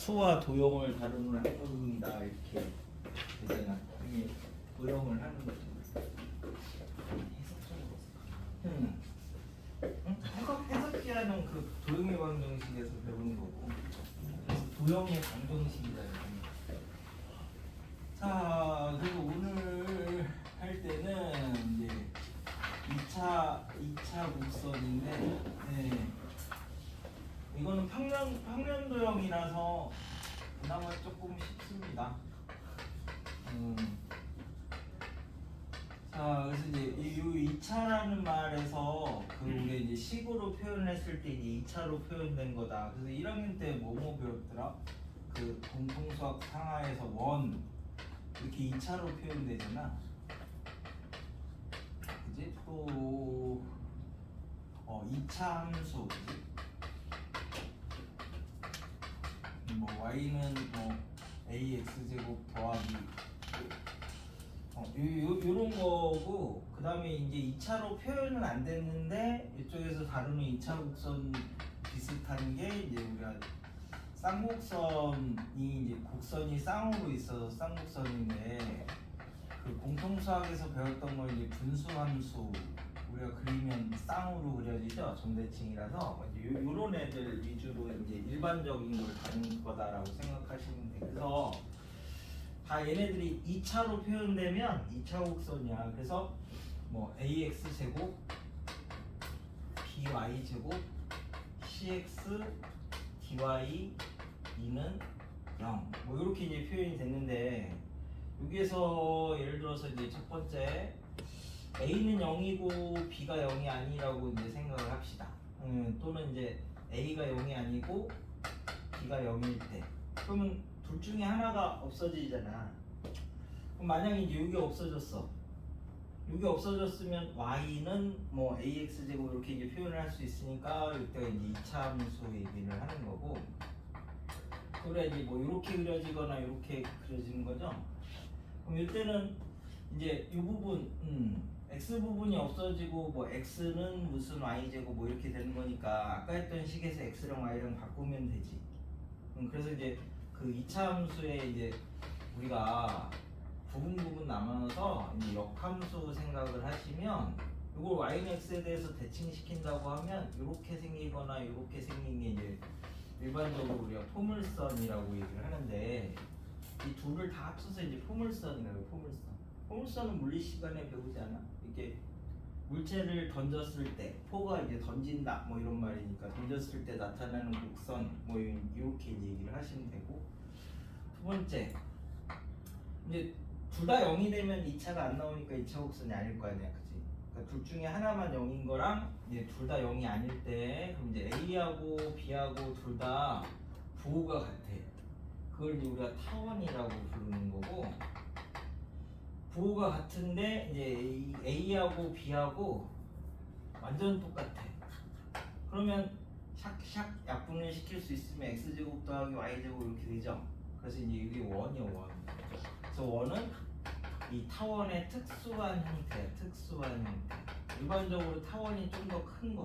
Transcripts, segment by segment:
수와 도형을 다루는 학문이다 이렇게 되잖아. 이게 도형을 하는 거죠. 해석적으로. 해석기하는 그 도형의 방정식에서 배우는 거고. 그래서 도형의 방정식이다. 자, 그리고 오늘 할 때는 이제 2차 곡선인데, 네. 이거는 평면도형이라서 그나마 조금 쉽습니다. 자, 그래서 이제 이 2차라는 말에서 그 우리 이제 식으로 표현했을 때 이제 2차로 표현된 거다. 그래서 1학년 때 뭐뭐 배웠더라? 그 공통수학 상하에서 원 이렇게 2차로 표현되잖아. 그지? 또 2차 함수, 그지? 뭐 y는 뭐 ax 제곱 더하기 요런 거고, 그 다음에 이제 2차로 표현은 안 됐는데 이쪽에서 다루는 2차 곡선 비슷한 게 이제 우리가 쌍곡선이 이제 곡선이 쌍으로 있어서 쌍곡선인데, 그 공통수학에서 배웠던 걸 이제 분수함수 우리가 그리면 쌍으로 그려지죠. 점대칭이라서 이제 요런 애들 위주로 이제 일반적인 걸 다룬 거다라고 생각하시면 돼요. 그래서 다 얘네들이 2차로 표현되면 2차 곡선이야. 그래서 뭐 ax 제곱 by 제곱 cx dy 2는 0 뭐 이렇게 이제 표현이 됐는데, 여기에서 예를 들어서 이제 첫 번째 a는 0이고 b가 0이 아니라고 이제 생각을 합시다. 또는 이제 a가 0이 아니고 b가 0일 때, 그러면 둘 중에 하나가 없어지잖아. 그럼 만약에 이제 여기 없어졌어. 여기 없어졌으면 y는 뭐 ax 제곱 이렇게 이제 표현을 할 수 있으니까 이때가 이제 2차 함수 얘기를 하는 거고, 그래 이제 뭐 이렇게 그려지거나 이렇게 그려지는 거죠. 그럼 이때는 이제 이 부분 x 부분이 없어지고 뭐 x는 무슨 y 제곱 뭐 이렇게 되는 거니까 아까 했던 식에서 x랑 y랑 바꾸면 되지. 그래서 이제 그 2차 함수에 이제 우리가 부분 나눠서 이제 역함수 생각을 하시면, 이걸 y는 x에 대해서 대칭시킨다고 하면 이렇게 생기거나 이렇게 생긴 게 이제 일반적으로 우리가 포물선이라고 얘기를 하는데, 이 둘을 다 합쳐서 이제 포물선이라고 해요. 포물선은 물리 시간에 배우지 않아? 이렇게 물체를 던졌을 때, 포가 이제 던진다 뭐 이런 말이니까 던졌을 때 나타나는 곡선 뭐 이렇게 이제 얘기를 하시면 되고, 두 번째 이제 둘 다 0이 되면 2차가 안 나오니까 2차 곡선이 아닐 거 아니야, 그치? 그러니까 둘 중에 하나만 0인 거랑 이제 둘 다 0이 아닐 때, 그럼 이제 A하고 B하고 둘 다 부호가 같아. 그걸 이제 우리가 타원이라고 부르는 거고, 부호가 같은데 이제 A하고 B하고 완전 똑같아. 그러면 샥샥 약분을 시킬 수 있으면 x제곱 더하기 y제곱 이렇게 되죠. 그래서 이제 이게 원이요, 원. 그래서 원은 이 타원의 특수한 형태야. 특수한 형태. 일반적으로 타원이 좀 더 큰 거,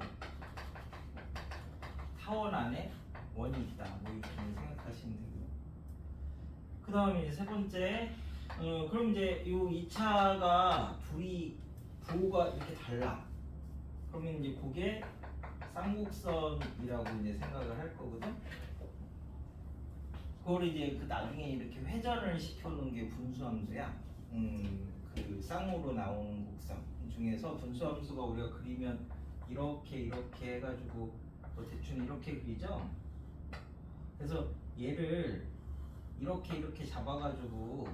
타원 안에 원이 있다 뭐 이렇게 생각하시면 되고요. 그 다음에 이제 세 번째, 그럼 이제 이 2차가 둘이 부호가 이렇게 달라. 그러면 이제 그게 쌍곡선이라고 이제 생각을 할 거거든. 그걸 이제 그 나중에 이렇게 회전을 시켜놓은 게 분수함수야. 그 쌍으로 나오는 곡선 중에서 분수함수가 우리가 그리면 이렇게 해가지고 뭐 대충 이렇게 그리죠. 그래서 얘를 이렇게 잡아가지고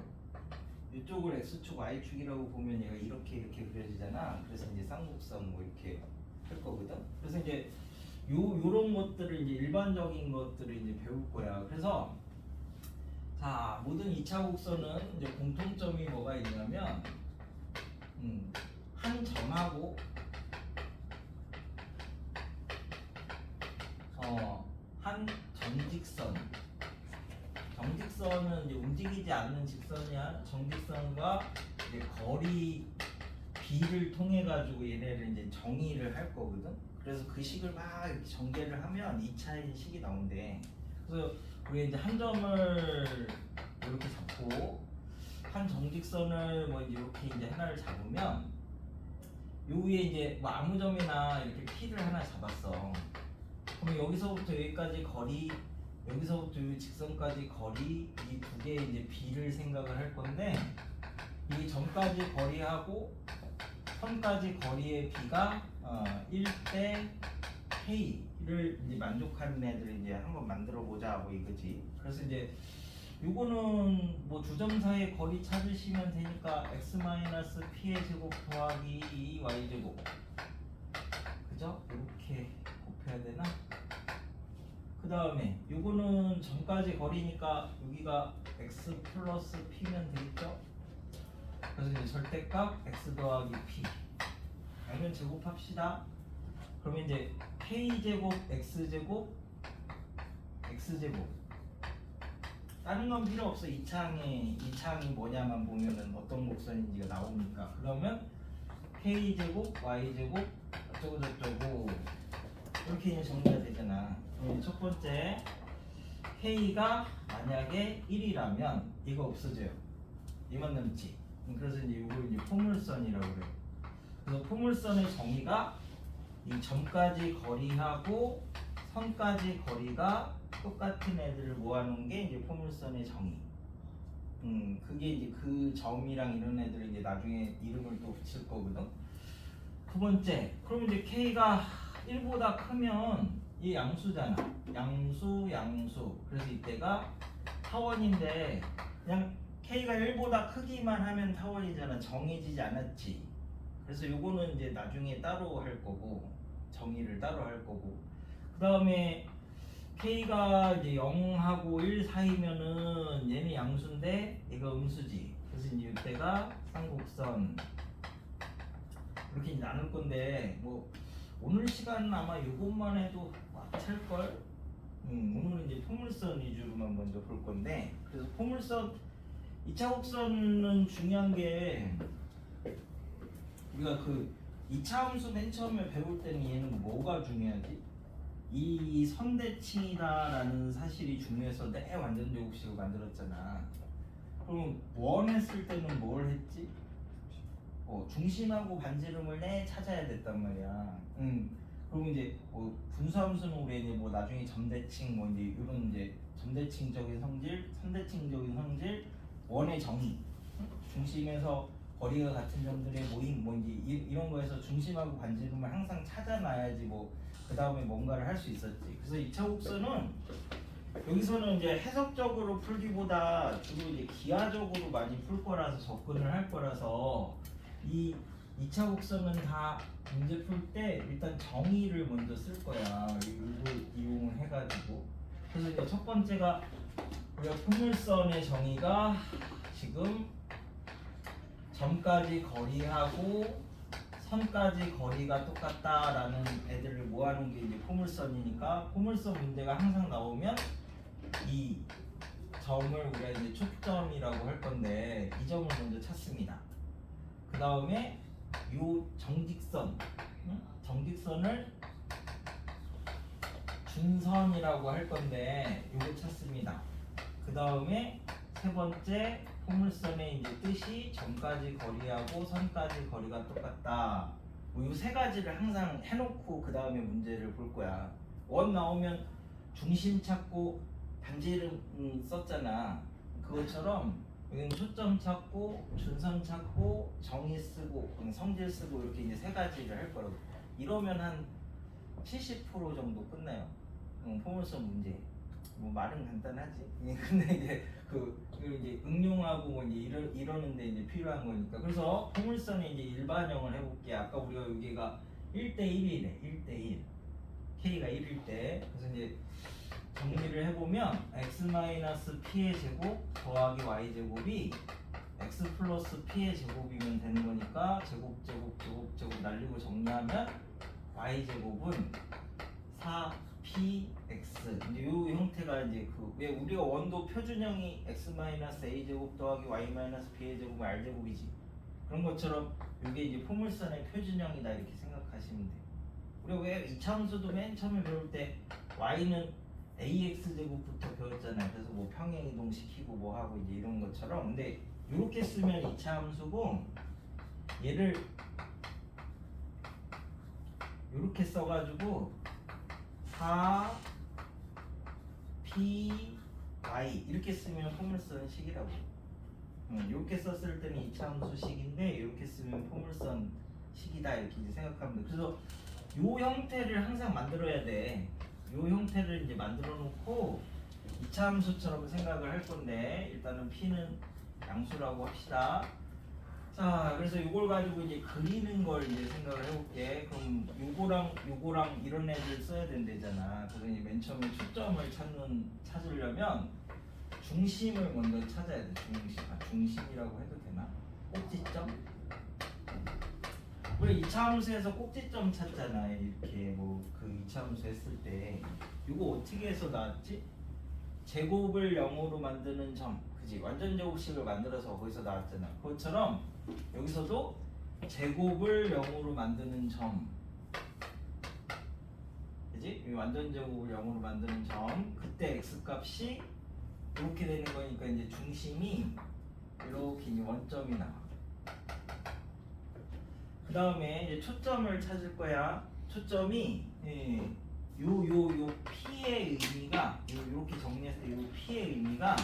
이쪽을 x축 y축이라고 보면 얘가 이렇게 그려지잖아. 그래서 이제 쌍곡선 뭐 이렇게 할 거거든. 그래서 이제 요런 것들을 이제 일반적인 것들을 이제 배울 거야. 그래서 자, 모든 2차 곡선은 이제 공통점이 뭐가 있냐면, 한 점하고 한 정직선. 정직선은 이제 움직이지 않는 직선이야. 정직선과 이제 거리 b를 통해 가지고 얘네를 이제 정의를 할 거거든. 그래서 그 식을 막 이렇게 전개를 하면 2차의 식이 나온대. 그래서 우리 이제 한 점을 이렇게 잡고 한 정직선을 뭐 이렇게 이제 하나를 잡으면 요 위에 이제 뭐 아무 점이나 이렇게 P를 하나 잡았어. 그럼 여기서부터 여기까지 거리, 여기서부터 이 직선까지 거리 이 두 개의 이제 B를 생각을 할 건데 이 점까지 거리하고 선까지 거리의 B가 1대 K를 이제 만족하는 애들을 이제 한번 만들어 보자 뭐 이거지. 그래서 이제 요거는 뭐 두 점 사이의 거리 찾으시면 되니까 x-p의 제곱 더하기 2y 제곱, 그죠? 이렇게 곱해야 되나? 그 다음에 요거는 점까지 거리니까 여기가 x 플러스 p면 되겠죠? 그래서 이제 절대값 x 더하기 p 아니면 제곱합시다. 그러면 이제 k제곱 x제곱 x제곱, 다른 건 필요 없어. 이 창이 뭐냐만 보면은 어떤 곡선인지가 나오니까. 그러면 k제곱 y제곱 어쩌고 저쩌고 이렇게 이제 정리가 되잖아. 그럼 첫 번째 k가 만약에 1이라면 이거 없어져요. 이만 남지. 그래서 이제 이걸 이제 포물선이라고 그래요. 그래서 포물선의 정의가 이 점까지 거리하고 선까지 거리가 똑같은 애들을 모아놓은 게 이제 포물선의 정의. 그게 이제 그 점이랑 이런 애들을 이제 나중에 이름을 또 붙일 거거든. 두 번째, 그럼 이제 K가 1보다 크면 이 양수잖아. 양수. 그래서 이때가 타원인데 그냥 K가 1보다 크기만 하면 타원이잖아. 정해지지 않았지. 그래서 요거는 이제 나중에 따로 할 거고, 정의를 따로 할 거고. 그 다음에 K가 이제 0하고 1 사이면은 얘는 양수인데 얘가 음수지. 그래서 이제 이때가 쌍곡선 이렇게 이제 나눌 건데, 뭐 오늘 시간은 아마 요것만 해도 꽉찰 걸. 오늘은 이제 포물선 위주로만 먼저 볼 건데, 그래서 포물선 2차 곡선은 중요한 게 우리가 그 2차 함수 맨 처음에 배울 때는 얘는 뭐가 중요하지? 이 선대칭이다라는 사실이 중요해서 내 완전 제곱식을 만들었잖아. 그럼 원 했을 때는 뭘 했지? 중심하고 반지름을 내 찾아야 됐단 말이야. 그럼 이제 뭐 분수함수는 우리 이제 뭐 나중에 점대칭 뭐 이제 이런 이제 점대칭적인 성질, 선대칭적인 성질, 원의 정의, 중심에서 거리가 같은 점들의 모임 뭐 이제 이런 거에서 중심하고 반지름을 항상 찾아놔야지 뭐 그 다음에 뭔가를 할 수 있었지. 그래서 2차 곡선은 여기서는 이제 해석적으로 풀기보다 주로 이제 기하적으로 많이 풀 거라서 접근을 할 거라서 이 2차 곡선은 다 문제 풀 때 일단 정의를 먼저 쓸 거야. 이걸 이용을 해가지고. 그래서 이제 첫 번째가 우리가 포물선의 정의가 지금 점까지 거리하고 선까지 거리가 똑같다라는 애들을 모아놓은 게 이제 포물선이니까, 포물선 문제가 항상 나오면 이 점을 우리가 이제 초점이라고 할 건데 이 점을 먼저 찾습니다. 그 다음에 요 정직선을 준선이라고 할 건데 요거 찾습니다. 그 다음에 세 번째 포물선의 이제 뜻이 점까지 거리하고 선까지 거리가 똑같다. 뭐 요 세 가지를 항상 해놓고 그 다음에 문제를 볼 거야. 원 나오면 중심 찾고 반지름 썼잖아. 그것처럼 여기는 초점 찾고 준선 찾고 정의 쓰고 성질 쓰고 이렇게 이제 세 가지를 할 거라고. 이러면 한 70% 정도 끝나요. 포물선 문제. 뭐 말은 간단하지. 근데 이제 그 이제 응용하고 뭐 이제 이러는데 이제 필요한 거니까. 그래서 포물선의 이제 일반형을 해볼게. 아까 우리가 여기가 1대1이래. 1대1. K가 1일 때. 그래서 이제 정리를 해보면 x-p의 제곱 더하기 y 제곱이 x 플러스 p의 제곱이면 되는 거니까 제곱 날리고 정리하면 y 제곱은 4px. 이제 요 형태가 이제 왜 우리가 원도 표준형이 x-a 제곱 더하기 y-b의 제곱 r 제곱이지. 그런 것처럼 이게 이제 포물선의 표준형이다 이렇게 생각하시면 돼. 우리가 왜 이차함수도 맨 처음에 배울 때 y는 ax 제곱부터 배웠잖아요. 평행 이동시키고 뭐 하고 이제 이런 것처럼. 근데 이렇게 쓰면 2차 함수고 얘를 이렇게 써가지고 4py 이렇게 쓰면 포물선 식이라고. 이렇게 썼을 때는 2차 함수식인데 이렇게 쓰면 포물선 식이다 이렇게 이제 생각하면 돼. 그래서 요 형태를 항상 만들어야 돼. 요 형태를 이제 만들어 놓고 2차 함수처럼 생각을 할 건데 일단은 p는 양수라고 합시다. 자, 그래서 요걸 가지고 이제 그리는 걸 이제 생각을 해볼게. 그럼 요거랑 이런 애들 써야 된대잖아. 그래서 이제 맨 처음에 초점을 찾으려면 중심을 먼저 찾아야 돼. 중심이라고 해도 되나? 꼭지점? 우리 2차 함수에서 꼭지점 찾잖아. 이렇게 뭐 그 2차 함수 했을 때 이거 어떻게 해서 나왔지? 제곱을 0으로 만드는 점, 그지? 완전 제곱식을 만들어서 거기서 나왔잖아. 그것처럼 여기서도 제곱을 0으로 만드는 점, 그지? 완전 제곱을 0으로 만드는 점, 그때 x 값이 이렇게 되는 거니까 이제 중심이 이렇게 이제 원점이 나와. 그 다음에 이제 초점을 찾을 거야. 초점이 요 P의 의미가 이렇게 정리했을 때 요 P의 의미가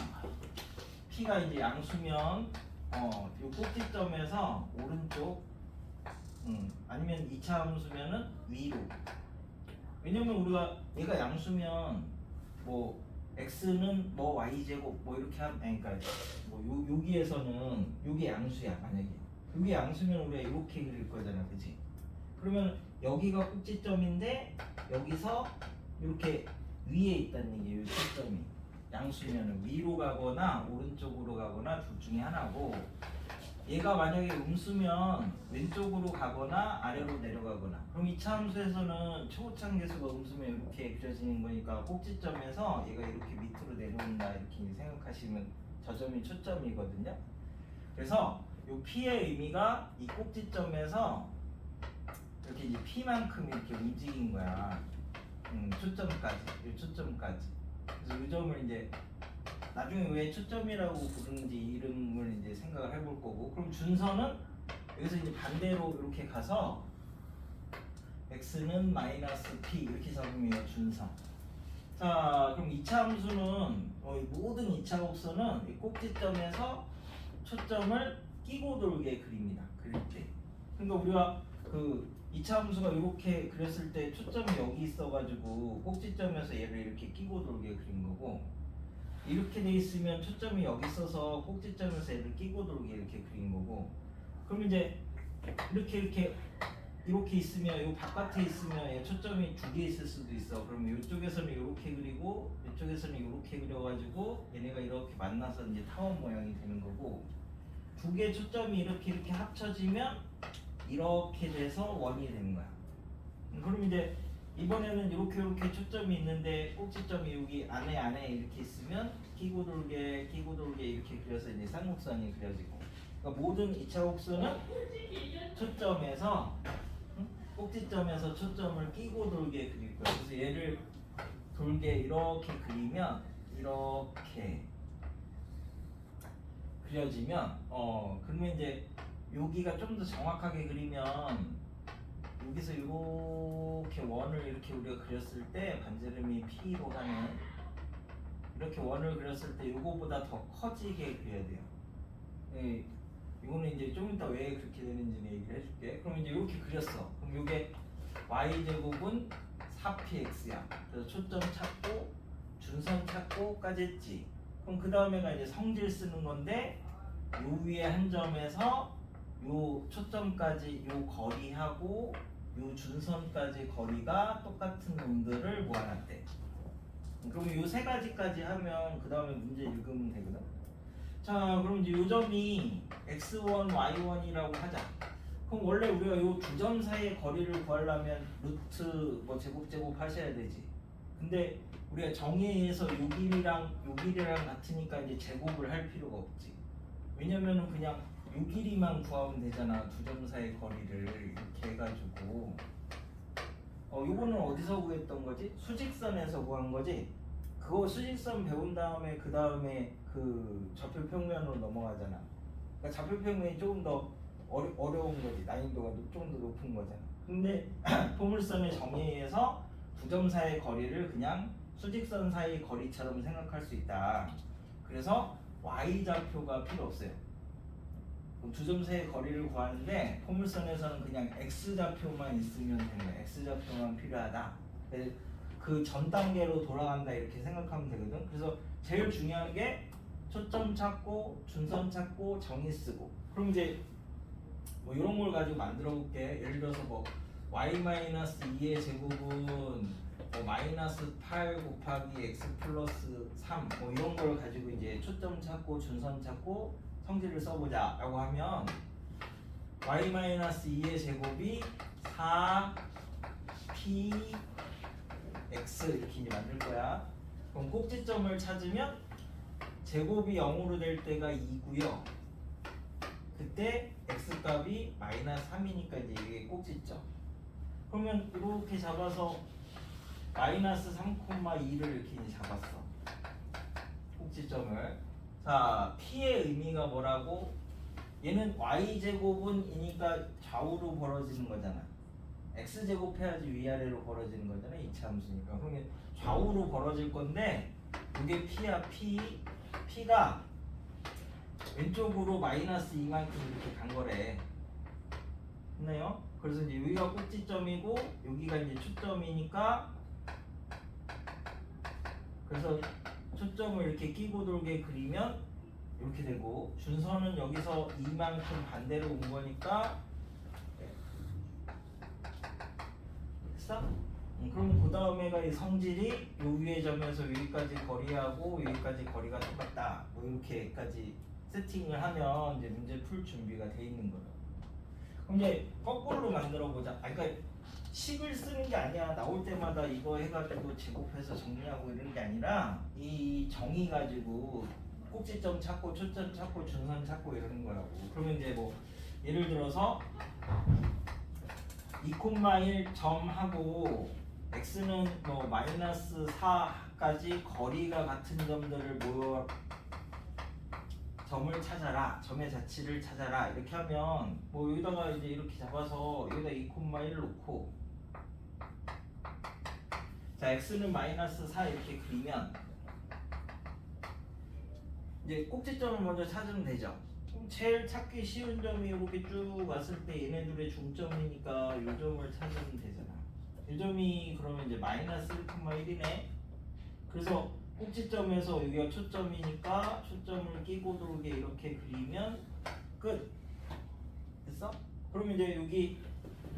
P가 이제 양수면 요 꼭지점에서 오른쪽 아니면 2차 함수면은 위로. 왜냐면 우리가 얘가 양수면 뭐 x는 뭐 y제곱 뭐 이렇게 그러니까 뭐 여기에서는 요게 양수야. 만약에 요게 양수면 우리가 이렇게 그릴 거잖아, 그치? 그러면 여기가 꼭지점인데 여기서 이렇게 위에 있다는 얘기예요. 초점이 양수면은 위로 가거나 오른쪽으로 가거나 둘 중에 하나고, 얘가 만약에 음수면 왼쪽으로 가거나 아래로 내려가거나. 그럼 2차 함수에서는 초고참 계수가 음수면 이렇게 그려지는 거니까 꼭지점에서 얘가 이렇게 밑으로 내려온다 이렇게 생각하시면 저 점이 초점이거든요. 그래서 이 P의 의미가 이 꼭지점에서 이렇게 이제 P만큼 이렇게 움직인 거야. 초점까지, 이 초점까지. 그래서 이 점을 이제 나중에 왜 초점이라고 부르는지 이름을 이제 생각을 해볼 거고, 그럼 준선은 여기서 이제 반대로 이렇게 가서 x는 마이너스 p 이렇게 잡으면 준선. 자, 그럼 2차 함수는 모든 2차 곡선은 이 꼭지점에서 초점을 끼고 돌게 그립니다. 그릴 때. 그러니까 우리가 그 2차 함수가 이렇게 그렸을 때 초점이 여기 있어가지고 꼭지점에서 얘를 이렇게 끼고 돌게 그린 거고, 이렇게 돼 있으면 초점이 여기 있어서 꼭지점에서 얘를 끼고 돌게 이렇게 그린 거고, 그럼 이제 이렇게 있으면 이 바깥에 있으면 얘 초점이 두 개 있을 수도 있어. 그러면 이쪽에서는 이렇게 그리고 이쪽에서는 이렇게 그려가지고 얘네가 이렇게 만나서 이제 타원 모양이 되는 거고, 두 개 초점이 이렇게 합쳐지면 이렇게 돼서 원이 되는 거야. 그럼 이제 이번에는 이렇게 초점이 있는데 꼭지점이 여기 안에 이렇게 있으면 끼고 돌게 이렇게 그려서 이제 쌍곡선이 그려지고. 그러니까 모든 2차 곡선은 초점에서 꼭지점에서 초점을 끼고 돌게 그릴 거예요. 그래서 얘를 돌게 이렇게 그리면 이렇게 그려지면 그러면 이제 여기가 좀 더 정확하게 그리면 여기서 이렇게 원을 이렇게 우리가 그렸을 때 반지름이 P로 하는 이렇게 원을 그렸을 때 이거보다 더 커지게 그려야 돼요. 이거는 이제 좀 이따 왜 그렇게 되는지 얘기를 해줄게. 그럼 이제 이렇게 그렸어. 그럼 이게 y제곱은 4px야. 그래서 초점 찾고 준선 찾고까지 했지. 그럼 그 다음에가 이제 성질 쓰는 건데, 요 위에 한 점에서 요 초점까지 요 거리하고 요 준선까지 거리가 똑같은 놈들을 모아놨대. 그럼 요 세 가지까지 하면 그 다음에 문제 읽으면 되거든. 자, 그럼 이제 요 점이 x1, y1이라고 하자. 그럼 원래 우리가 요 두 점 사이의 거리를 구하려면 루트 뭐 제곱 하셔야 되지. 근데 우리가 정의에 의해서 요 길이랑 같으니까 이제 제곱을 할 필요가 없지. 왜냐면은 그냥 요 길이만 구하면 되잖아. 두 점 사이의 거리를 이렇게 해가지고. 요거는 어디서 구했던 거지? 수직선에서 구한 거지? 그거 수직선 배운 다음에 그 다음에 그 좌표 평면으로 넘어가잖아. 그러니까 좌표 평면이 조금 더 어려운 거지. 난이도가 좀 더 높은 거잖아. 근데 포물선의 정의에 의해서 두 점 사이의 거리를 그냥 수직선 사이 거리처럼 생각할 수 있다. 그래서 y좌표가 필요 없어요. 두 점 사이의 거리를 구하는데 포물선에서는 그냥 x좌표만 있으면 되는 거야. x좌표만 필요하다. 그 전 단계로 돌아간다 이렇게 생각하면 되거든. 그래서 제일 중요한 게 초점 찾고 준선 찾고 정의 쓰고. 그럼 이제 뭐 이런 걸 가지고 만들어 볼게. 예를 들어서 뭐 y-2의 제곱은 뭐 마이너스 8 곱하기 x 플러스 3 뭐 이런 걸 가지고 이제 초점 찾고 준선 찾고 성질을 써보자 라고 하면 y-2의 제곱이 4p x 이렇게 이제 만들 거야. 그럼 꼭지점을 찾으면 제곱이 0으로 될 때가 2고요. 그때 x 값이 마이너스 3이니까 이제 이게 꼭지점. 그러면 이렇게 잡아서 마이너스 3,2를 이렇게 이제 잡았어. 꼭지점을. 자, p의 의미가 뭐라고? 얘는 y제곱은이니까 좌우로 벌어지는 거잖아. x제곱 해야지 위아래로 벌어지는 거잖아. 이차 함수니까. 그러면 좌우로 벌어질 건데 이게 p야. p가 왼쪽으로 마이너스 2만큼 이렇게 간 거래. 했나요? 그래서 이제 여기가 꼭지점이고 여기가 이제 초점이니까 그래서 초점을 이렇게 끼고 돌게 그리면 이렇게 되고 준선은 여기서 2만큼 반대로 온 거니까 됐어? 그럼 그 다음에가 이 성질이 요 위의 점에서 여기까지 거리하고 여기까지 거리가 똑같다. 뭐 이렇게까지 세팅을 하면 이제 문제 풀 준비가 돼 있는 거예요. 그럼 이제 거꾸로 만들어 보자. 그러니까 식을 쓰는 게 아니야. 나올 때마다 이거 해가지고 제곱해서 정리하고 이런 게 아니라 이 정의 가지고 꼭지점 찾고 초점 찾고 준선 찾고 이러는 거라고. 그러면 이제 뭐 예를 들어서 2,1 점하고 x는 뭐 마이너스 4까지 거리가 같은 점들을 모여 점을 찾아라. 점의 자치를 찾아라. 이렇게 하면 뭐 여기다가 이제 이렇게 잡아서 여기다 2,1을 놓고 자 x는 마이너스 4 이렇게 그리면 이제 꼭지점을 먼저 찾으면 되죠. 그럼 제일 찾기 쉬운 점이 이렇게 쭉 왔을 때 얘네들의 중점이니까 이 점을 찾으면 되잖아. 이 점이 그러면 이제 마이너스 1,1이네. 그래서 꼭지점에서 여기가 초점이니까 초점을 끼고 돌게 이렇게 그리면 끝. 됐어? 그러면 이제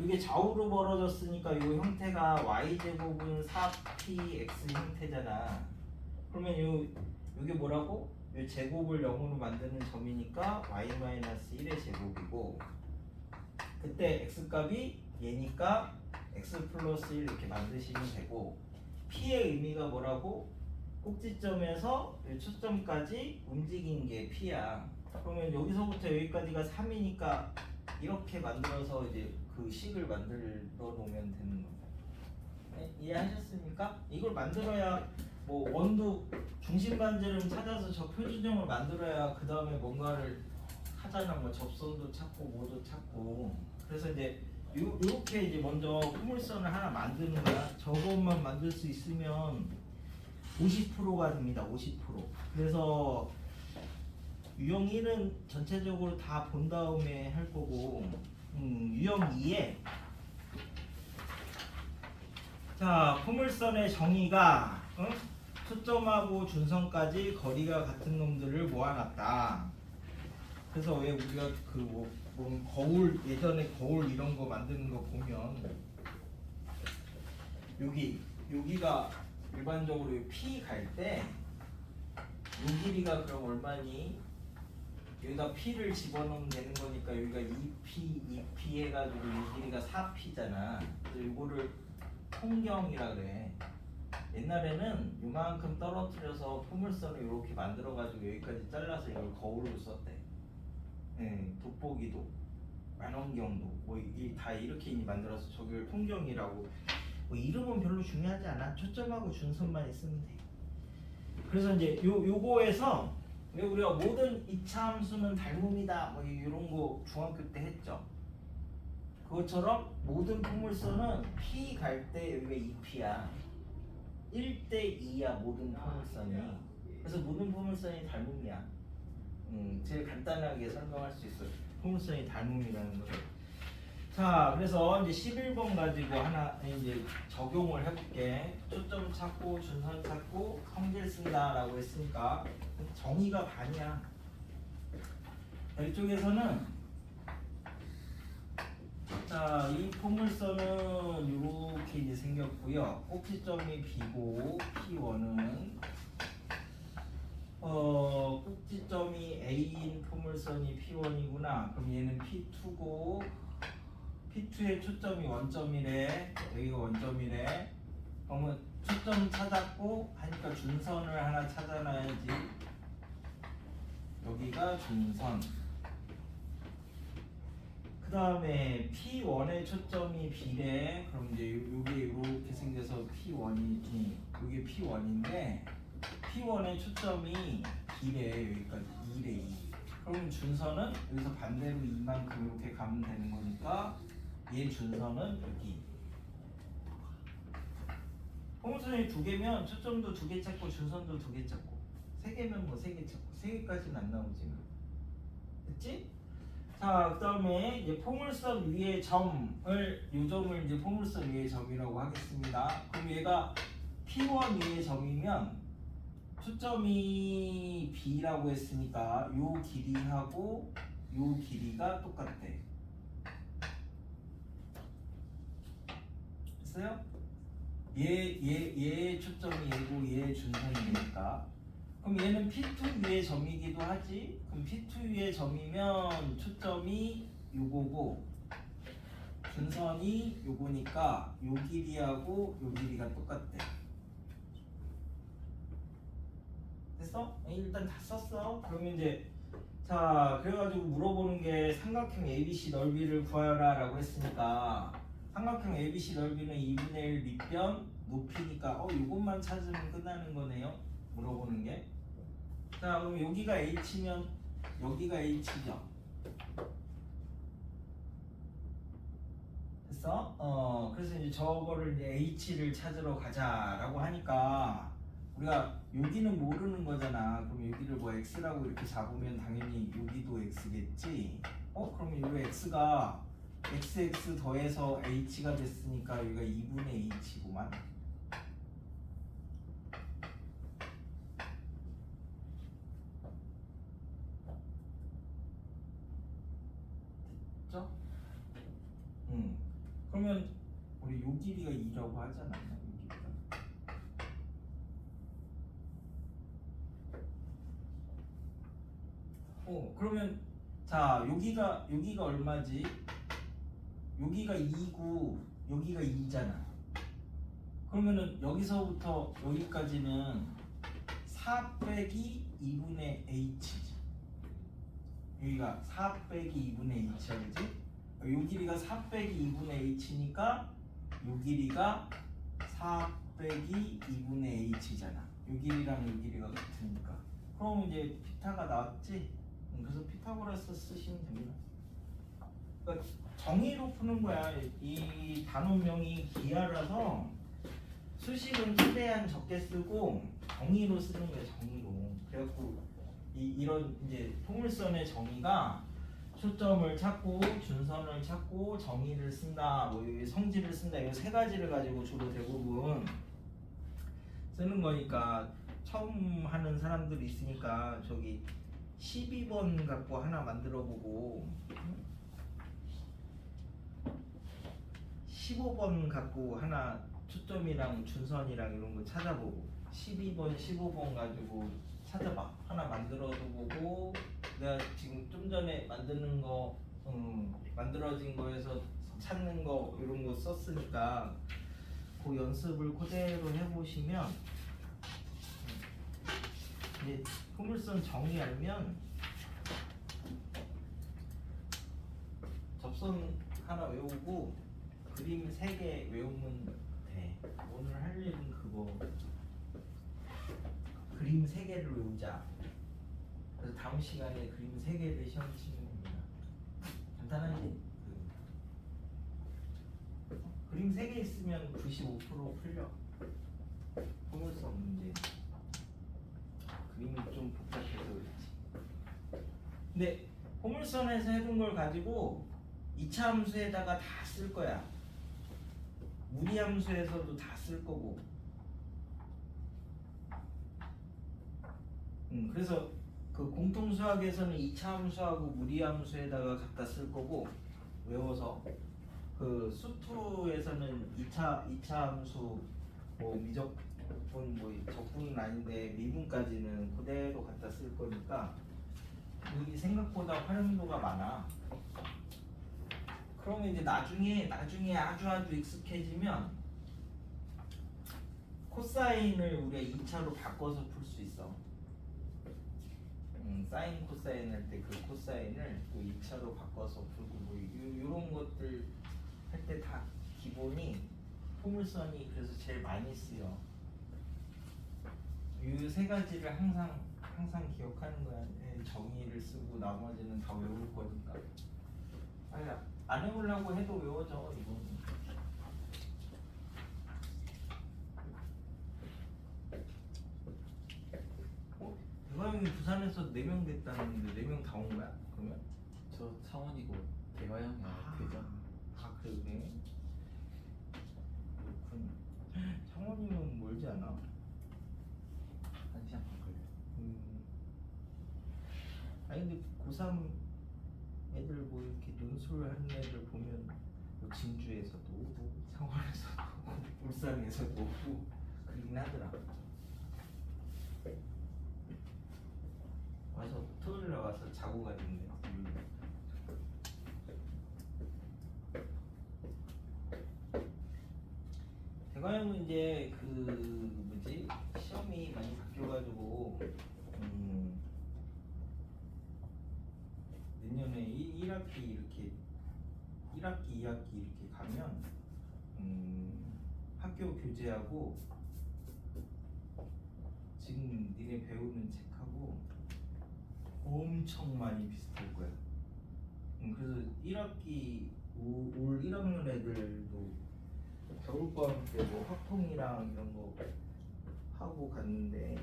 이게 좌우로 벌어졌으니까 이 형태가 y제곱은 4px 형태잖아. 그러면 이게 뭐라고? 이 제곱을 0으로 만드는 점이니까 y-1의 제곱이고 그때 x값이 얘니까 x 플러스 1 이렇게 만드시면 되고 p의 의미가 뭐라고? 꼭지점에서 초점까지 움직인 게 p야. 그러면 여기서부터 여기까지가 3이니까 이렇게 만들어서 이제 그 식을 만들어 놓으면 되는 거예요. 네? 이해하셨습니까? 이걸 만들어야 뭐 원도 중심 반지름 찾아서 저 표준형을 만들어야 그 다음에 뭔가를 하잖아. 뭐 접선도 찾고 뭐도 찾고. 그래서 이제 이렇게 이제 먼저 포물선을 하나 만드는 거야. 저것만 만들 수 있으면 50%가 됩니다. 50%. 그래서 유형 1은 전체적으로 다 본 다음에 할 거고 유형 2에 자 포물선의 정의가 초점하고 준선까지 거리가 같은 놈들을 모아놨다. 그래서 왜 우리가 그 뭐 거울 예전에 거울 이런 거 만드는 거 보면 여기가 일반적으로 P 갈 때 이 길이가 그럼 얼마니? 여기다 P를 집어넣으면 되는 거니까 여기가 2P 해가지고 이 길이가 4P잖아. 그래서 이거를 통경이라 그래. 옛날에는 이만큼 떨어뜨려서 포물선을 이렇게 만들어가지고 여기까지 잘라서 이걸 거울로 썼대. 네, 돋보기도, 만원경도 뭐 다 이렇게 만들어서 저걸 통경이라고. 뭐 이름은 별로 중요하지 않아. 초점하고 준선만 있으면 돼. 그래서 이제 요거에서 우리가 모든 이차함수는 닮음이다 뭐 이런 거 중학교 때 했죠. 그것처럼 모든 포물선은 P 갈 때 여기가 2P야. 1대 2야 모든 포물선이. 그래서 모든 포물선이 닮음이야. 제일 간단하게 설명할 수 있어요. 포물선이 닮음이라는 거를. 자, 그래서 이제 11번 가지고 하나 이제 적용을 해볼게. 초점 찾고 준선 찾고 성질 쓴다라고 했으니까 정의가 반이야. 이쪽에서는 자, 이 포물선은 이렇게 이제 생겼고요. 꼭지점이 B고 P1은 꼭지점이 A인 포물선이 P1이구나. 그럼 얘는 P2고 P2의 초점이 원점이래. 여기가 원점이래. 그러면 초점 찾았고 하니까 준선을 하나 찾아놔야지. 여기가 준선. 그 다음에 P1의 초점이 B래. 그럼 이제 요게 이렇게 생겨서 P1이지. 요게 P1인데 P1의 초점이 B래. 여기까지 2래 2. 그럼 준선은 여기서 반대로 이만큼 이렇게 가면 되는 거니까 얘 준선은 여기. 포물선이 2개면 초점도 2개 찾고 준선도 2개 찾고 3개면 뭐 3개 찾고 3개까지는 안 나오지. 됐지? 자, 그 다음에 이제 포물선 위의 점을 이 점을 이제 포물선 위의 점이라고 하겠습니다. 그럼 얘가 P1 위의 점이면 초점이 B라고 했으니까 요 길이하고 요 길이가 똑같대. 됐어요? 얘의 초점이 얘고 얘의 준선이 얘니까. 그럼 얘는 P2 위의 점이기도 하지. 그럼 P2 위의 점이면 초점이 요거고 준선이 요거니까 요 길이하고 요 길이가 똑같대. 됐어? 일단 다 썼어. 그러면 이제 자, 그래가지고 물어보는 게 삼각형 ABC 넓이를 구하라 라고 했으니까 삼각형 ABC 넓이는 2분의 1 밑변 높이니까 요것만 찾으면 끝나는 거네요. 물어보는 게. 자, 그럼 여기가 H면 여기가 H죠. 됐어? 그래서 이제 저거를 이제 H를 찾으러 가자라고 하니까 우리가 여기는 모르는 거잖아. 그럼 여기를 뭐 X라고 이렇게 잡으면 당연히 여기도 X겠지. 그러면 이 X가 XX 더해서 H가 됐으니까 여기가 2분의 H구만. 됐죠? 그러면 우리 요 길이가 2라고 하지 않았나? 요 길이가. 그러면 자, 여기가 얼마지? 여기가 2고 여기가 2잖아. 그러면은 여기서부터 여기까지는 4 빼기 2분의 H지. 여기가 4 빼기 2분의 H야, 그지? 요 길이가 4 빼기 2분의 H니까 요 길이가 4 빼기 2분의 H잖아. 요 길이랑 요 길이가 같으니까. 그럼 이제 피타가 나왔지? 그래서 피타고라스 쓰시면 됩니다. 그러니까 정의로 푸는 거야. 이 단원명이 기하라서 수식은 최대한 적게 쓰고 정의로 쓰는 거야. 정의로. 그래갖고 이런 이제 포물선의 정의가 초점을 찾고 준선을 찾고 정의를 쓴다, 뭐 성질을 쓴다, 이 세 가지를 가지고 주로 대부분 쓰는 거니까 처음 하는 사람들이 있으니까 저기 12번 갖고 하나 만들어보고 15번 갖고 하나 초점이랑 준선이랑 이런 거 찾아보고 12번, 15번 가지고 찾아봐. 하나 만들어도 보고 내가 지금 좀 전에 만드는 거 만들어진 거에서 찾는 거 이런 거 썼으니까 그 연습을 그대로 해보시면 이제 포물선 정의 알면 접선 하나 외우고 그림 3개 외우면 돼. 오늘 할 일은 그거. 그림 3개를 외우자. 그래서 다음 시간에 그림 3개를 시험 치면 됩니다. 간단하지? 그림 3개 있으면 95% 풀려. 포물선 문제. 그림이 좀 복잡해서 그렇지. 근데 포물선에서 해둔 걸 가지고 2차 함수에다가 다 쓸 거야. 무리 함수에서도 다 쓸 거고. 그래서 그 공통 수학에서는 2차 함수하고 무리 함수에다가 갖다 쓸 거고 외워서 그 수투에서는 2차 함수 뭐 미적분 뭐 적분은 아닌데 미분까지는 그대로 갖다 쓸 거니까 여기 생각보다 활용도가 많아. 그러면 이제 나중에 아주 익숙해지면 코사인을 우리가 2차로 바꿔서 풀 수 있어. 사인 코사인 할 때 그 코사인을 또 2차로 바꿔서 풀고 뭐 요런 것들 할 때 다 기본이 포물선이 그래서 제일 많이 쓰여. 이 3가지를 항상 기억하는 거야. 정의를 쓰고 나머지는 다 외울 거니까. 아니, 안 외우려고 해도 외워져 이거는. 대화형이 부산에서 4명 됐다는데 4명 다 온 거야? 그러면? 저 창원이고 대화형이 대전. 그러네. 그렇군. 창원이면 멀지 않아? 1시간 반 걸려. 아니 근데 고3 애들 뭐 이렇게 논술 하는 애들 보면 뭐 진주에서도 오고 창원에서도 오고 울산에서도 오고 그러긴 하더라. 와서 토요일에 와서 자고 가던데. 대관형은 이제 그 뭐지 시험이 많이 바뀌어가지고 내년에 1학기 이렇게 1학기 2학기 이렇게 가면 학교 교재하고 지금 니네 배우는 책하고 엄청 많이 비슷할 거야. 그래서 1학기 올 1학년 애들도 겨울방학 때 뭐 학통이랑 이런 거 하고 갔는데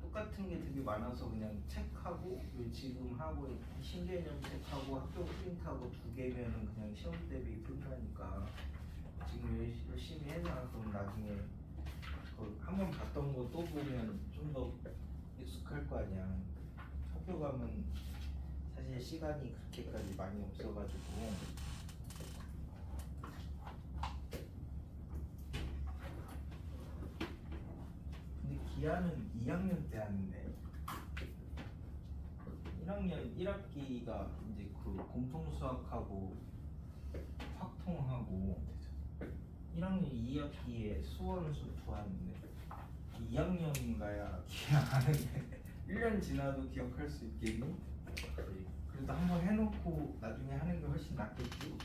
똑같은 게 되게 많아서 그냥 책하고 지금 하고 신개념 책하고 학교 프린트하고 2개면은 그냥 시험 대비 끝나니까 지금 열심히 해놔. 그럼 나중에 한번 봤던 거 또 보면 좀 더 익숙할 거 아니야. 학교 가면 사실 시간이 그렇게까지 많이 없어가지고 근데 기아는 2학년 때 하는데 1학년 1학기가 이제 그 공통수학하고 확통하고 1학년 2학기에 수원수투 하는데 2학년인가야 기억하는데 1년 지나도 기억할 수 있겠니? 그래도 한번 해놓고 나중에 하는 게 훨씬 낫겠지?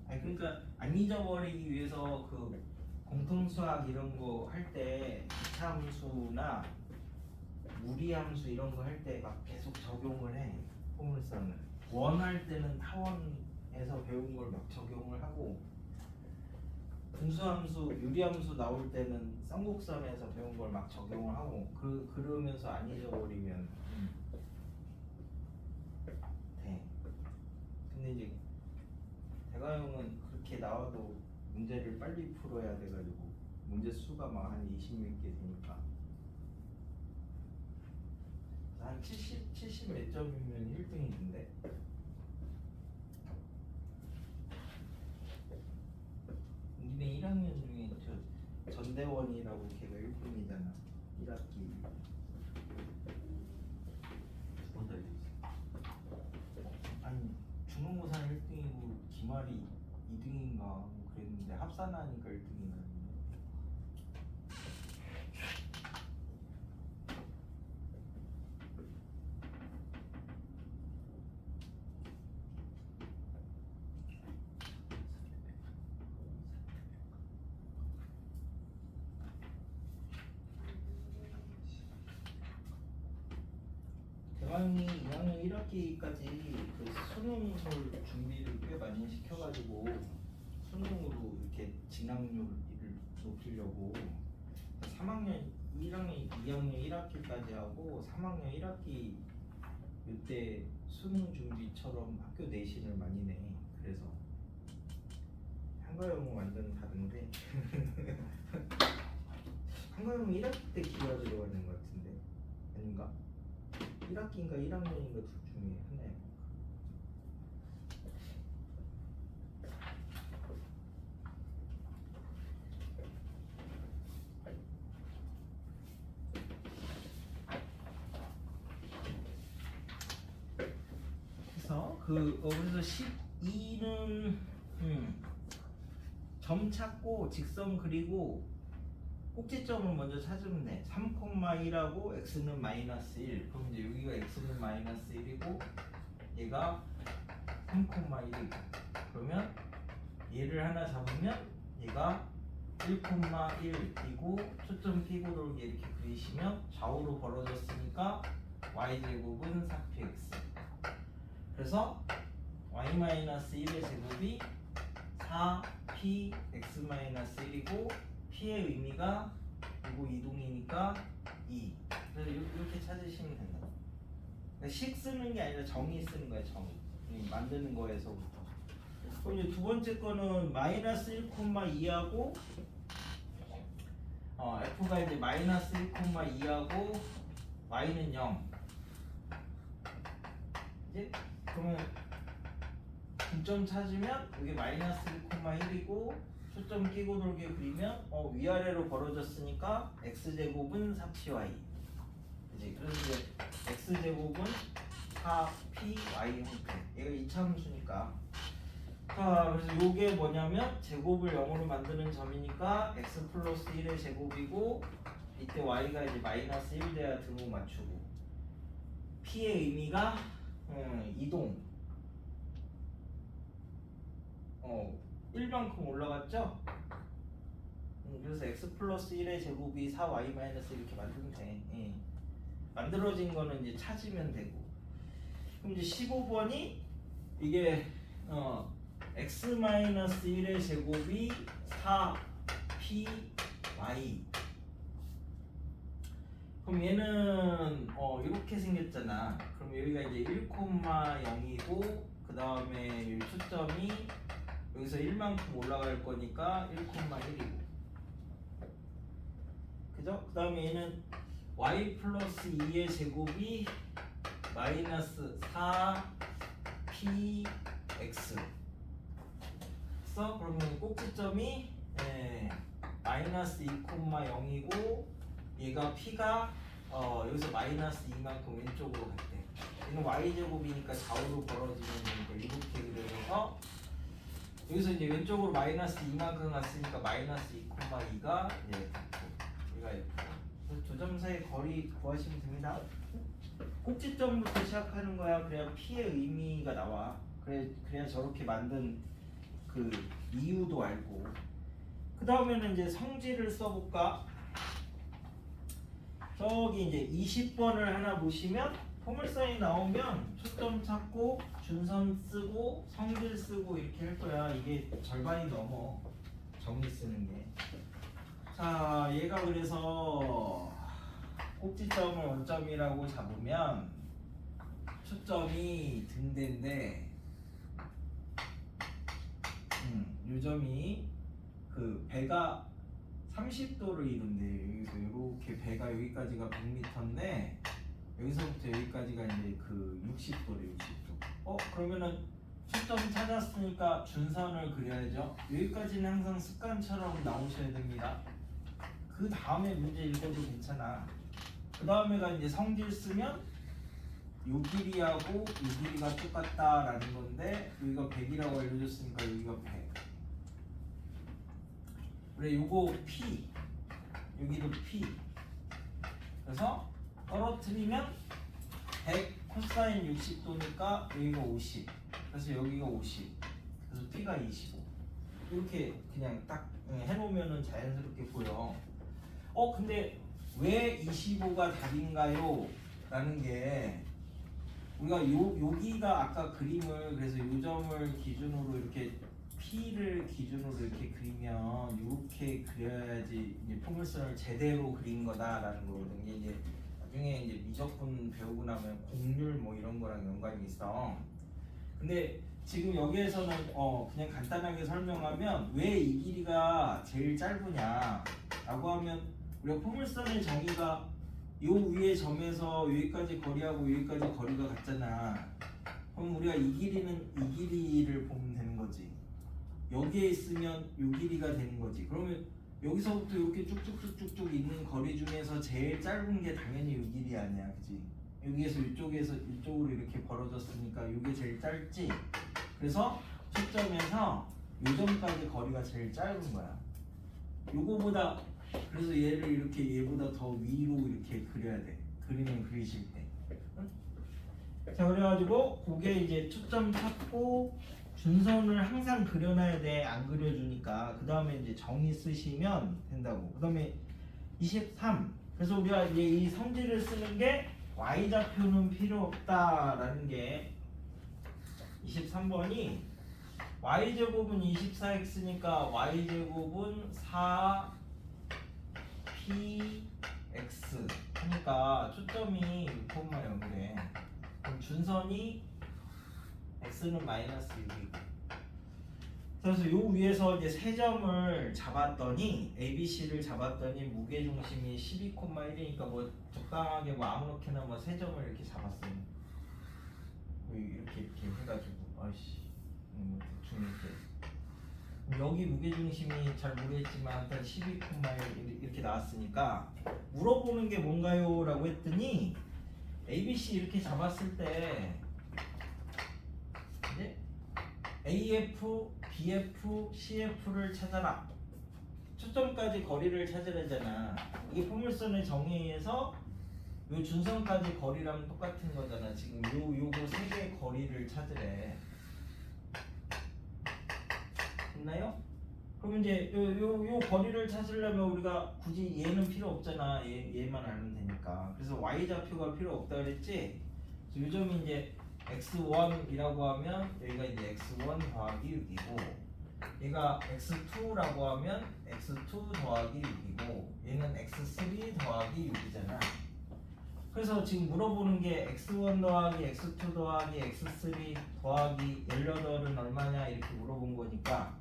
아니 그러니까 안 잊어버리기 위해서 그 공통수학 이런 거 할 때 기차함수나 무리함수 이런 거 할 때 막 계속 적용을 해. 포물선을 원할 때는 타원에서 배운 걸 막 적용을 하고 분수함수, 유리함수 나올 때는 쌍곡선에서 배운 걸 막 적용을 하고 그러면서 안 잊어버리면 돼. 근데 이제 대가형은 그렇게 나와도 문제를 빨리 풀어야 돼가지고 문제 수가 막 한 20몇 개 되니까 한 70 몇 점이면 1등이 된대. 니네 1학년 중에 저 전대원이라고 걔가 1등이잖아. 1학기. 두번 더 있어. 아니 중간고사 1등이고 기말이 2등인가 그랬는데 합산하니까 1등인가. 2학년 1학기까지 그 수능을 준비를 꽤 많이 시켜가지고 수능으로 이렇게 진학률을 높이려고 3학년 1학년 2학년 1학기까지 하고 3학년 1학기 이때 수능 준비처럼 학교 내신을 많이 내. 그래서 한가영은 완전 다른데 한가영은 1학기 때 기가 들어가는 것 같은데 아닌가? 1학기인가 1학년인가 둘 중에 하나야. 그래서 12는 점 찾고 직선 그리고 꼭지점을 먼저 찾으면 돼. 3,1하고 x는 마이너스 1. 그럼 이제 여기가 x는 마이너스 1이고 얘가 3,1이고 그러면 얘를 하나 잡으면 얘가 1,1이고 초점 피고 돌기 이렇게 그리시면 좌우로 벌어졌으니까 y제곱은 4px. 그래서 y-1의 제곱이 4px-1이고 p의 의미가 이거 이동이니까 2. 그래서 이렇게 찾으시면 된다. 그러니까 식 쓰는 게 아니라 정의 쓰는 거야. 정의 만드는 거에서부터. 그럼 이제 두 번째 거는 마이너스 1,2하고 f가 이제 마이너스 1,2하고 y는 0. 이제 그러면 중점 찾으면 이게 마이너스 1,1이고 초점 끼고 돌게 그리면 위아래로 벌어졌으니까 x제곱은 4py. 그지? 그래서 이제 x제곱은 4py 형태. 얘가 이차함수니까. 자, 그래서 요게 뭐냐면 제곱을 0으로 만드는 점이니까 x 플러스 1의 제곱이고 이때 y가 이제 마이너스 1 돼야 등호 맞추고 p의 의미가 이동 1만큼 올라갔죠? 그래서 x 플러스 1의 제곱이 4y 마이너스 이렇게 만들면 돼. 예. 만들어진 거는 이제 찾으면 되고. 그럼 이제 15번이 이게 x 마이너스 1의 제곱이 4py. 그럼 얘는 이렇게 생겼잖아. 그럼 여기가 이제 1,0이고 그 다음에 여기 초점이 여기서 1만큼 올라갈 거니까 1,1이고 그죠? 그 다음에 얘는 y 플러스 2의 제곱이 마이너스 4px 그래서 그러면 꼭지점이 마이너스 2,0이고 얘가 p가 여기서 마이너스 2만큼 왼쪽으로 갔대. 얘는 y제곱이니까 좌우로 벌어지면 되니까 이렇게 그려서 여기서 이제 왼쪽으로 마이너스 2만큼 갔으니까 마이너스 2,2가 F. 얘가 F. 그래서 두 점 사이 거리 구하시면 됩니다. 꼭지점부터 시작하는 거야. 그래야 P의 의미가 나와. 그래야 저렇게 만든 그 이유도 알고. 그 다음에는 이제 성질을 써볼까? 저기 이제 20번을 하나 보시면 포물선이 나오면 초점 찾고 준선 쓰고 성질 쓰고 이렇게 할 거야. 이게 절반이 넘어 정리 쓰는 게. 자, 얘가 그래서 꼭지점을 원점이라고 잡으면 초점이 등대인데 요 점이 그 배가 30도를 이룬대. 여기서 이렇게 배가 여기까지가 100m인데 여기서부터 여기까지가 이제 그 60도래. 60도. 그러면은 초점 찾았으니까 준선을 그려야죠. 여기까지는 항상 습관처럼 나오셔야 됩니다. 그 다음에 문제 읽어도 괜찮아. 그 다음에가 이제 성질 쓰면 요 길이하고 이 길이가 똑같다라는 건데 여기가 100이라고 알려줬으니까 여기가 100. 그래, 요거 P, 여기도 P. 그래서 떨어뜨리면 100 코사인 60도니까 여기가 50. 그래서 여기가 50. 그래서 P가 25. 이렇게 그냥 딱 해놓으면은 자연스럽게 보여. 근데 왜 25가 답인가요? 라는 게 우리가 여기가 아까 그림을 그래서 요 점을 기준으로 이렇게 P를 기준으로 이렇게 그리면 이렇게 그려야지 이제 포물선을 제대로 그린 거다라는 거거든요. 이제 나중에 이제 미적분 배우고 나면 곡률 뭐 이런 거랑 연관이 있어. 근데 지금 여기에서는 그냥 간단하게 설명하면 왜 이 길이가 제일 짧으냐라고 하면 우리가 포물선의 정의가 요 위에 점에서 여기까지 거리하고 여기까지 거리가 같잖아. 그럼 우리가 이 길이는 이 길이를 보면 되는 거지. 여기에 있으면 요 길이가 되는 거지. 그러면 여기서부터 이렇게 쭉쭉쭉쭉쭉 있는 거리 중에서 제일 짧은 게 당연히 요 길이 아니야, 그지? 여기에서 이쪽에서 이쪽으로 이렇게 벌어졌으니까 이게 제일 짧지. 그래서 초점에서 요 점까지 거리가 제일 짧은 거야. 요거보다 그래서 얘를 이렇게 얘보다 더 위로 이렇게 그려야 돼. 그림을 그리실 때. 응? 자, 그래가지고 그게 이제 초점 찾고 준선을 항상 그려놔야 돼. 안 그려주니까. 그 다음에 이제 정의 쓰시면 된다고. 그 다음에 23. 그래서 우리가 이제 이 성질을 쓰는 게 y좌표는 필요 없다라는 게 23번이 y제곱은 24x니까 y제곱은 4px 하니까 초점이 6,0이래. 그럼 준선이 x는 마이너스 6이고. 그래서 요 위에서 이제 세 점을 잡았더니 ABC를 잡았더니 무게중심이 12,1이니까 뭐 적당하게 뭐 아무렇게나 뭐 세 점을 이렇게 잡았어요. 이렇게 해가지고 아이씨 대충 이렇게 여기 무게중심이 잘 모르겠지만 일단 12,1 이렇게 나왔으니까 물어보는 게 뭔가요? 라고 했더니 ABC 이렇게 잡았을 때 이제 AF, BF, CF를 찾아라. 초점까지 거리를 찾으려잖아. 이게 포물선의 정의에 의해서 요 준선까지 거리랑 똑같은 거잖아. 지금 요거 세 개의 거리를 찾으래. 됐나요? 그럼 이제 요 거리를 찾으려면 우리가 굳이 얘는 필요 없잖아. 얘만 알면 되니까. 그래서 y좌표가 필요 없다 그랬지. 그래서 요 점이 이제 x1이라고 하면 여기가 이제 x1 더하기 6이고 얘가 x2라고 하면 x2 더하기 6이고 얘는 x3 더하기 6이잖아. 그래서 지금 물어보는 게 x1 더하기 x2 더하기 x3 더하기 18은 얼마냐 이렇게 물어본 거니까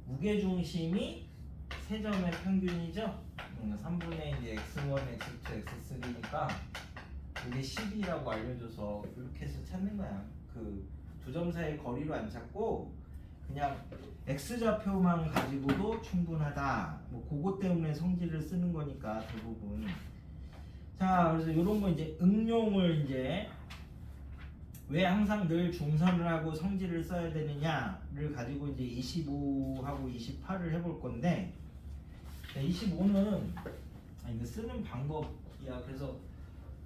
무게중심이 세 점의 평균이죠. 3분의 이제 x1, x2, x3니까 이게 10이라고 알려줘서 이렇게 해서 찾는 거야. 그 두 점 사이의 거리로 안 찾고 그냥 x좌표만 가지고도 충분하다. 뭐 그것 때문에 성질을 쓰는 거니까 대부분. 자, 그래서 이런 거 이제 응용을 이제 왜 항상 늘 중선을 하고 성질을 써야 되느냐를 가지고 이제 25하고 28을 해볼 건데 25는 이거 쓰는 방법이야. 그래서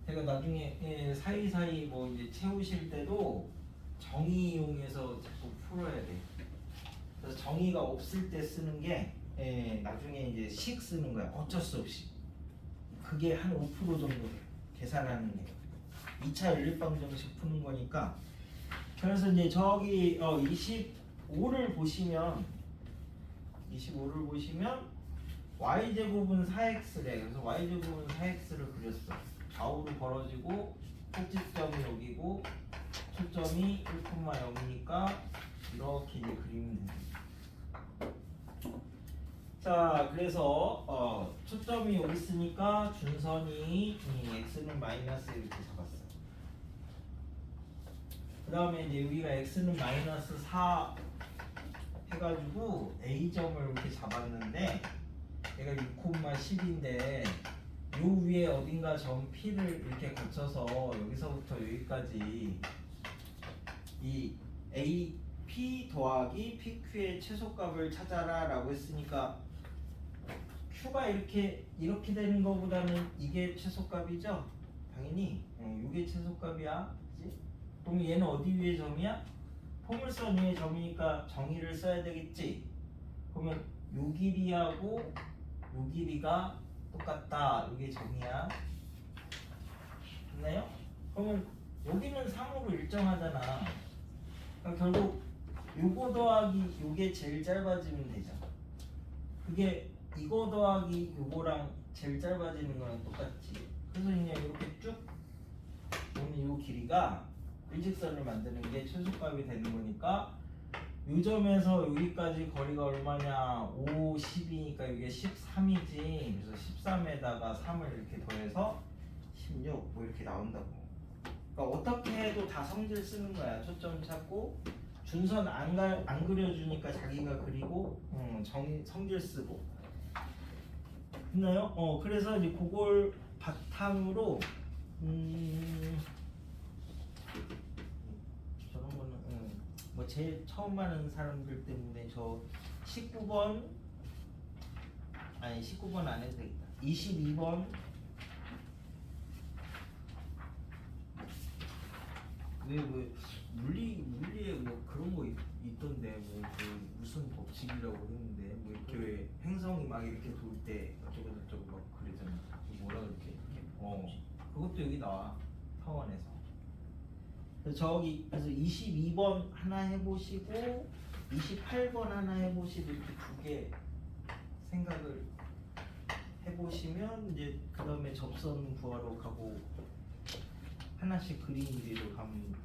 제가 나중에 사이사이 뭐 이제 채우실 때도 정의 이용해서 자꾸 풀어야 돼. 그래서 정의가 없을 때 쓰는 게 나중에 이제 식 쓰는 거야. 어쩔 수 없이. 그게 한 5% 정도 계산하는 게 2차 연립방정식 푸는 거니까. 그래서 이제 저기 25를 보시면 y제곱은 4x래. 그래서 y제곱은 4x를 그렸어. 좌우로 벌어지고 꼭지점이 여기고 초점이 1,0이니까 이렇게 이제 그리면 됩니다. 자, 그래서 초점이 여기 있으니까 준선이 x는 마이너스 이렇게 잡았어요. 그 다음에 이제 여기가 x는 마이너스 4 해가지고 a점을 이렇게 잡았는데 얘가 6,10인데 요 위에 어딘가 점 P를 이렇게 거쳐서 여기서부터 여기까지 이 A P 더하기 PQ의 최소값을 찾아라 라고 했으니까 Q가 이렇게 되는 것보다는 이게 최소값이죠? 당연히 이게 최소값이야. 그치? 그럼 얘는 어디 위에 점이야? 포물선 위에 점이니까 정의를 써야 되겠지? 그러면 요 길이하고 요 길이가 똑같다. 이게 정의야. 됐나요? 그러면 여기는 3으로 일정하잖아. 그러니까 결국 요거 더하기 요게 제일 짧아지면 되잖아. 그게 이거 더하기 요거랑 제일 짧아지는 거랑 똑같지. 그래서 그냥 이렇게 쭉 오는 요 길이가 일직선을 만드는 게 최소값이 되는 거니까 요 점에서 여기까지 거리가 얼마냐? 5, 10이니까 이게 13이지. 그래서 13에다가 3을 이렇게 더해서 16 뭐 이렇게 나온다고. 그러니까 어떻게 해도 다 성질 쓰는 거야. 초점 찾고 준선 안 그려주니까 자기가 그리고 성질 쓰고. 됐나요? 그래서 이제 그걸 바탕으로 저런 거는 뭐 제일 처음 하는 사람들 때문에 저 19번 아니 19번 안 해도 되겠다. 22번 왜 물리에 뭐 그런 거 있던데 뭐 그 무슨 법칙이라고 했는데 뭐 이렇게 왜 행성이 막 이렇게 돌 때 어쩌고 저쩌고 막 그러잖아. 뭐라 그렇게 그것도 여기 나와 타원에서. 그래서 22번 하나 해보시고 28번 하나 해보시고 이렇게 두 개 생각을 해보시면 이제 그 다음에 접선 구하러 가고 하나씩 그림 그리러 가면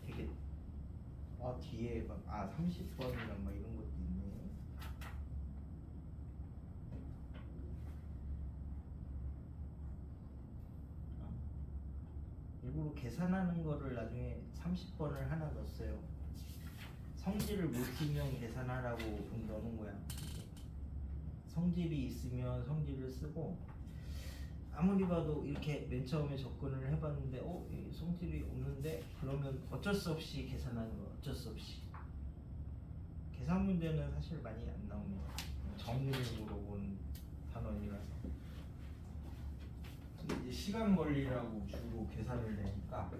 되게 뒤에 막 30번이랑 막 이런 것도 있네. 일부러 계산하는 거를 나중에 30번을 하나 넣었어요. 성질을 못 쓰면 계산하라고 넣는 거야. 성질이 있으면 성질을 쓰고 아무리 봐도 이렇게 맨 처음에 접근을 해봤는데 성질이 없는데 그러면 어쩔 수 없이 계산하는 거야. 어쩔 수 없이. 계산 문제는 사실 많이 안 나옵니다. 정리를 물어본 단원이라서. 이제 시간 걸리라고 주로 계산을 내니까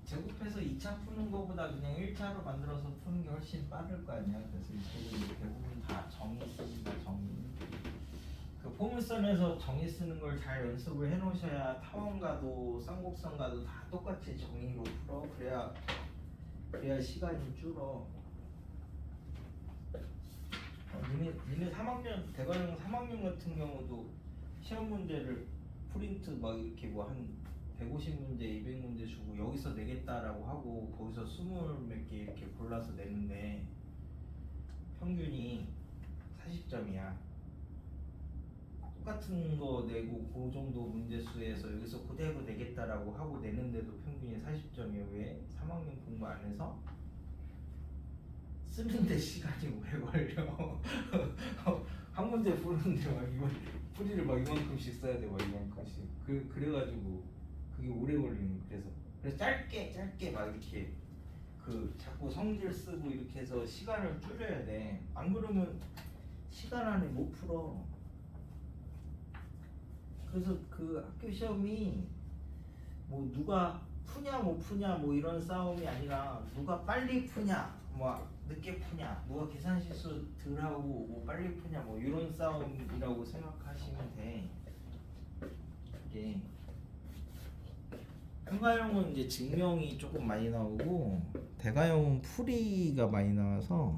제곱해서 2차 푸는 거보다 그냥 1차로 만들어서 푸는 게 훨씬 빠를 거 아니야. 그래서 이쪽은 대부분 다 정의 씁니다. 정의. 그 포물선에서 정의 쓰는 걸 잘 연습을 해 놓으셔야 타원 가도 쌍곡선 가도 다 똑같이 정의로 풀어. 그래야 시간이 줄어. 니네 3학년 대관령 3학년 같은 경우도 시험 문제를 프린트 막 이렇게 뭐 한 150문제, 200문제 주고 여기서 내겠다라고 하고 거기서 20몇 개 이렇게 골라서 내는데 평균이 40점이야. 똑같은 거 내고 그 정도 문제수에서 여기서 그대로 내겠다라고 하고 내는데도 평균이 40점이에요. 왜? 3학년 공부 안 해서? 쓰는데 시간이 오래 걸려. 한 문제 푸는데 막 이거 풀이를 막 이만큼씩 써야 돼. 막 이만큼씩. 그래가지고 그게 오래 걸리는 거. 그래서 짧게 막 이렇게 그 자꾸 성질 쓰고 이렇게 해서 시간을 줄여야 돼. 안 그러면 시간 안에 못 풀어. 그래서 그 학교 시험이 뭐 누가 푸냐 못 푸냐 뭐 이런 싸움이 아니라 누가 빨리 푸냐 뭐 늦게 푸냐 누가 계산 실수 덜 하고 뭐 빨리 푸냐 뭐 이런 싸움이라고 생각하시면 돼. 이게 한가형은 이제 증명이 조금 많이 나오고 대가형은 풀이가 많이 나와서